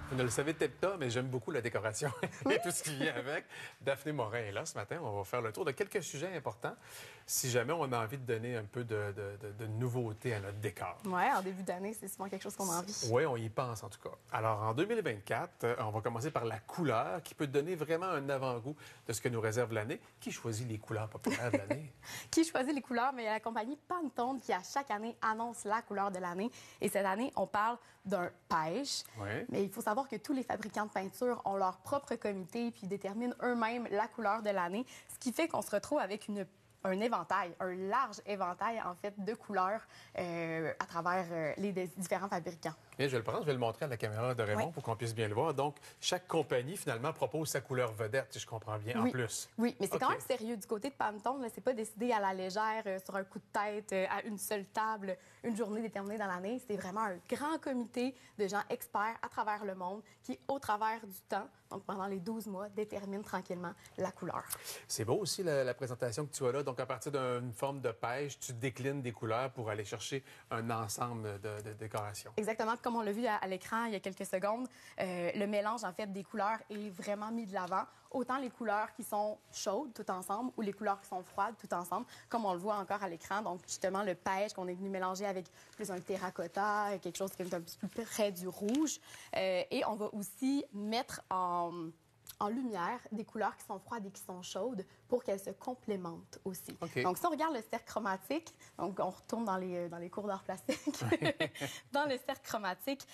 Vous ne le savez peut-être pas, mais j'aime beaucoup la décoration et tout ce qui vient avec. Daphné Morin est là ce matin. On va faire le tour de quelques sujets importants si jamais on a envie de donner un peu de nouveauté à notre décor. Oui, en début d'année, c'est souvent quelque chose qu'on a envie. Oui, on y pense en tout cas. Alors, en 2024, on va commencer par la couleur qui peut donner vraiment un avant-goût de ce que nous réserve l'année. Qui choisit les couleurs populaires de l'année? Qui choisit les couleurs? Mais il y a la compagnie Pantone qui, à chaque année, annonce la couleur de l'année. Et cette année, on parle d'un beige. Oui. Mais il faut savoir que tous les fabricants de peinture ont leur propre comité puis déterminent eux-mêmes la couleur de l'année, ce qui fait qu'on se retrouve avec un éventail, un large éventail, en fait, de couleurs à travers les différents fabricants. Bien, je vais le prendre, je vais le montrer à la caméra de Raymond Oui. pour qu'on puisse bien le voir. Donc, chaque compagnie, finalement, propose sa couleur vedette, si je comprends bien, en plus. Oui, mais c'est OK. quand même sérieux. Du côté de Pantone, c'est pas décidé à la légère, sur un coup de tête, à une seule table, une journée déterminée dans l'année. C'est vraiment un grand comité de gens experts à travers le monde qui, au travers du temps, donc pendant les 12 mois, déterminent tranquillement la couleur. C'est beau aussi la présentation que tu as là. Donc, à partir d'une forme de pêche, tu déclines des couleurs pour aller chercher un ensemble de décorations. Exactement, comme on l'a vu à l'écran il y a quelques secondes, le mélange en fait des couleurs est vraiment mis de l'avant. Autant les couleurs qui sont chaudes tout ensemble ou les couleurs qui sont froides tout ensemble, comme on le voit encore à l'écran. Donc justement le beige qu'on est venu mélanger avec plus un terracotta, quelque chose qui est un petit peu plus près du rouge. Et on va aussi mettre en lumière des couleurs qui sont froides et qui sont chaudes pour qu'elles se complémentent aussi. OK. Donc, si on regarde le cercle chromatique, donc on retourne dans les cours d'art plastique, dans le cercle chromatique,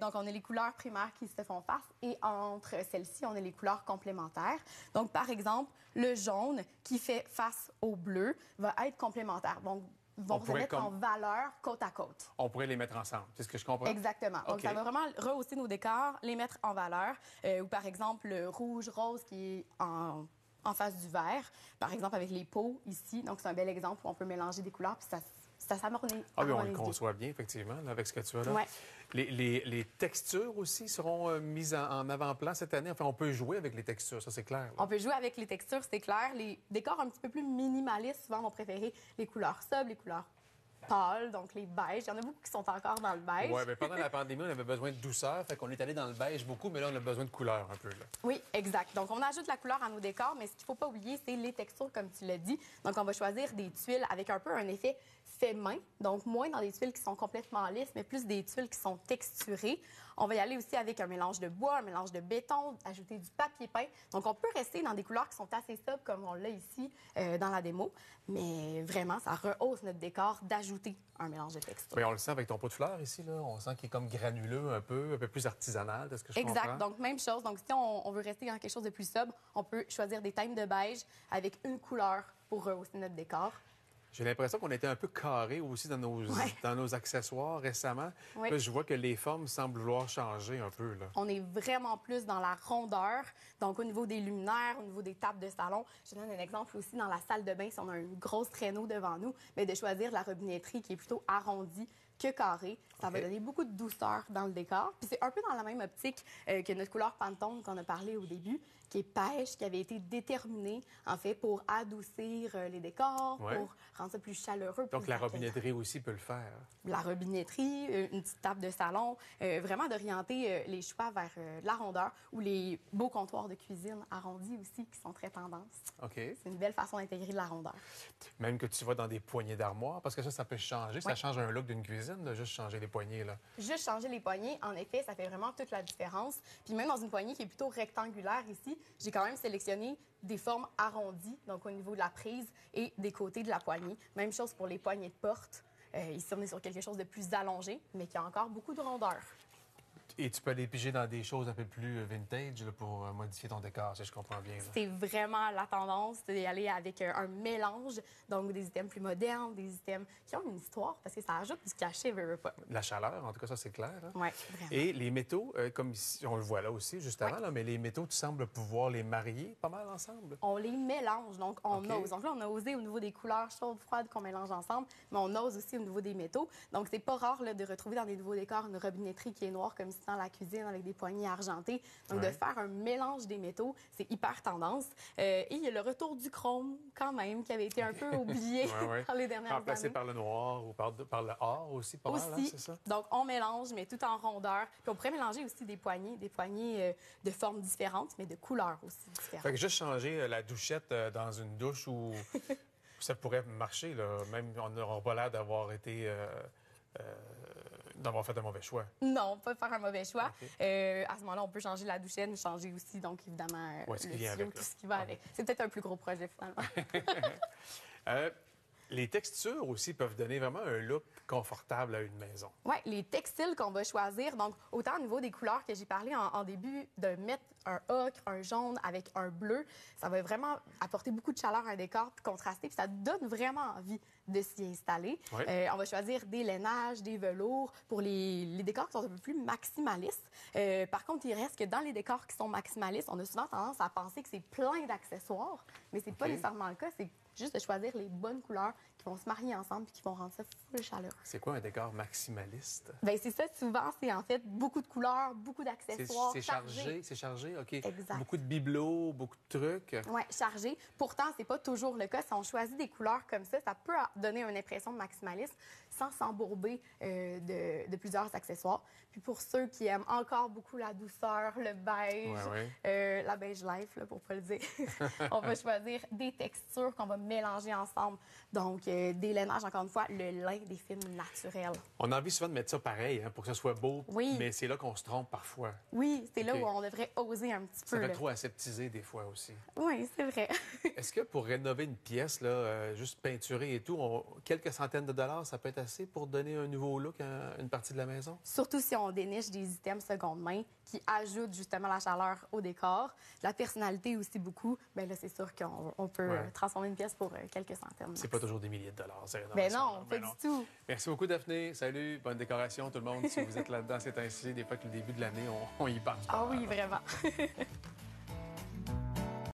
donc on a les couleurs primaires qui se font face et entre celles-ci, on a les couleurs complémentaires. Donc, par exemple, le jaune qui fait face au bleu va être complémentaire. Donc, vont se mettre en valeur côte à côte. On pourrait les mettre ensemble, c'est ce que je comprends? Exactement. Donc, OK. ça va vraiment rehausser nos décors, les mettre en valeur. Ou par exemple, le rouge-rose qui est en face du vert, par exemple avec les pots ici. Donc, c'est un bel exemple où on peut mélanger des couleurs puis ça s'harmonise. Ah oui, on le conçoit bien, effectivement, là, avec ce que tu as là. Ouais. Les textures aussi seront mises en avant-plan cette année. Enfin, on peut jouer avec les textures, ça, c'est clair. Là. On peut jouer avec les textures, c'est clair. Les décors un petit peu plus minimalistes, souvent, vont préférer les couleurs sobres, les couleurs pâles, donc les beiges. Il y en a beaucoup qui sont encore dans le beige. Oui, mais pendant la pandémie, on avait besoin de douceur, fait qu'on est allé dans le beige beaucoup, mais là, on a besoin de couleur un peu. Là. Oui, exact. Donc, on ajoute la couleur à nos décors, mais ce qu'il ne faut pas oublier, c'est les textures, comme tu l'as dit. Donc, on va choisir des tuiles avec un peu un effet fait main, donc moins dans des tuiles qui sont complètement lisses, mais plus des tuiles qui sont texturées. On va y aller aussi avec un mélange de bois, un mélange de béton, ajouter du papier peint. Donc, on peut rester dans des couleurs qui sont assez sobres, comme on l'a ici dans la démo, mais vraiment, ça rehausse notre décor d'ajouter un mélange de textures. Oui, on le sent avec ton pot de fleurs ici, là. On sent qu'il est comme granuleux un peu plus artisanal, de ce que je comprends. Exact. Donc, même chose. Donc, si on veut rester dans quelque chose de plus sobre, on peut choisir des teintes de beige avec une couleur pour rehausser notre décor. J'ai l'impression qu'on était un peu carré aussi dans nos accessoires récemment. Oui. Là, je vois que les formes semblent vouloir changer un peu. Là. On est vraiment plus dans la rondeur, donc au niveau des luminaires, au niveau des tables de salon. Je donne un exemple aussi dans la salle de bain, si on a une grosse traîneau devant nous, mais de choisir la robinetterie qui est plutôt arrondie que carrée. Ça va donner beaucoup de douceur dans le décor. Puis c'est un peu dans la même optique que notre couleur Pantone qu'on a parlé au début, qui est pêche, qui avait été déterminée, en fait, pour adoucir les décors, Ouais. pour rendre ça plus chaleureux. Donc, plus la accueillant. robinetterie aussi peut le faire. La robinetterie, une petite table de salon, vraiment d'orienter les choix vers la rondeur ou les beaux comptoirs de cuisine arrondis aussi qui sont très tendance. OK. C'est une belle façon d'intégrer de la rondeur. Même que tu vas dans des poignées d'armoire, parce que ça peut changer. Ça Ouais. change un look d'une cuisine, de juste changer les poignées. Là. Juste changer les poignées, en effet, ça fait vraiment toute la différence. Puis même dans une poignée qui est plutôt rectangulaire ici, j'ai quand même sélectionné des formes arrondies, donc au niveau de la prise et des côtés de la poignée. Même chose pour les poignées de porte. Ici, on est sur quelque chose de plus allongé, mais qui a encore beaucoup de rondeur. Et tu peux aller piger dans des choses un peu plus vintage là, pour modifier ton décor, si je comprends bien. Là. C'est vraiment la tendance d'y aller avec un mélange, donc des items plus modernes, des items qui ont une histoire, parce que ça ajoute du cachet, veux pas. La chaleur, en tout cas, ça, c'est clair. Hein? Oui, vraiment. Et les métaux, comme ici, on le voit là aussi, juste avant, là, mais les métaux, tu sembles pouvoir les marier pas mal ensemble. On les mélange, donc on OK. ose. Donc là, on a osé au niveau des couleurs chaudes, froides qu'on mélange ensemble, mais on ose aussi au niveau des métaux. Donc, c'est pas rare là, de retrouver dans des nouveaux décors une robinetterie qui est noire comme ici dans la cuisine avec des poignées argentées. Donc, Ouais. de faire un mélange des métaux, c'est hyper tendance. Et il y a le retour du chrome, quand même, qui avait été un peu oublié Ouais. dans les dernières Remplacé années. par le noir ou par le or aussi, pas mal, hein, Aussi, c'est ça? donc on mélange, mais tout en rondeur. Puis on pourrait mélanger aussi des poignées de formes différentes, mais de couleurs aussi différentes. Fait que juste changer la douchette dans une douche où ça pourrait marcher, là. Même on n'aura pas l'air d'avoir été... d'avoir fait un mauvais choix. Non, pas faire un mauvais choix. OK. À ce moment-là, on peut changer la douchette, changer aussi, donc évidemment, Ouais, ce qui le vient tuyau, avec, là. tout ce qui va avec. C'est peut-être un plus gros projet, finalement. Les textures aussi peuvent donner vraiment un look confortable à une maison. Oui, les textiles qu'on va choisir, donc autant au niveau des couleurs que j'ai parlé en début, de mettre un ocre, un jaune avec un bleu, ça va vraiment apporter beaucoup de chaleur à un décor, puis contraster, puis ça donne vraiment envie de s'y installer. Oui. On va choisir des lainages, des velours pour les décors qui sont un peu plus maximalistes. Par contre, il reste que dans les décors qui sont maximalistes, on a souvent tendance à penser que c'est plein d'accessoires, mais c'est pas OK. nécessairement le cas. C'est juste de choisir les bonnes couleurs qui vont se marier ensemble puis qui vont rendre ça full chaleureux. C'est quoi un décor maximaliste? Bien, c'est ça, souvent, c'est en fait beaucoup de couleurs, beaucoup d'accessoires. C'est chargé, c'est chargé, OK. Exact. Beaucoup de bibelots, beaucoup de trucs. Oui, chargé. Pourtant, c'est pas toujours le cas. Si on choisit des couleurs comme ça peut donner une impression de maximalisme sans s'embourber de plusieurs accessoires. Puis pour ceux qui aiment encore beaucoup la douceur, le beige, Ouais. la beige life, là, pour pas le dire, on va choisir des textures qu'on va mélanger ensemble. Donc, des lainages, encore une fois, le lin, des fils naturels. On a envie souvent de mettre ça pareil, hein, pour que ça soit beau, Oui. mais c'est là qu'on se trompe parfois. Oui, c'est là OK. où on devrait oser un petit Ça peu. fait là. trop aseptisé des fois aussi. Oui, c'est vrai. Est-ce que pour rénover une pièce, là, juste peinturer et tout, quelques centaines de dollars, ça peut être assez pour donner un nouveau look à une partie de la maison? Surtout si on déniche des items seconde main qui ajoutent justement la chaleur au décor, la personnalité aussi beaucoup, bien là, c'est sûr qu'on peut Ouais. transformer une pièce pour quelques centaines. C'est pas toujours des milliers de dollars, c'est Ben rénovation, non, là. pas Ben du tout. Merci beaucoup, Daphné. Salut, bonne décoration, tout le monde. Si vous êtes là-dedans, c'est ainsi. Des fois que le début de l'année, on y pense. Ah oui, vraiment.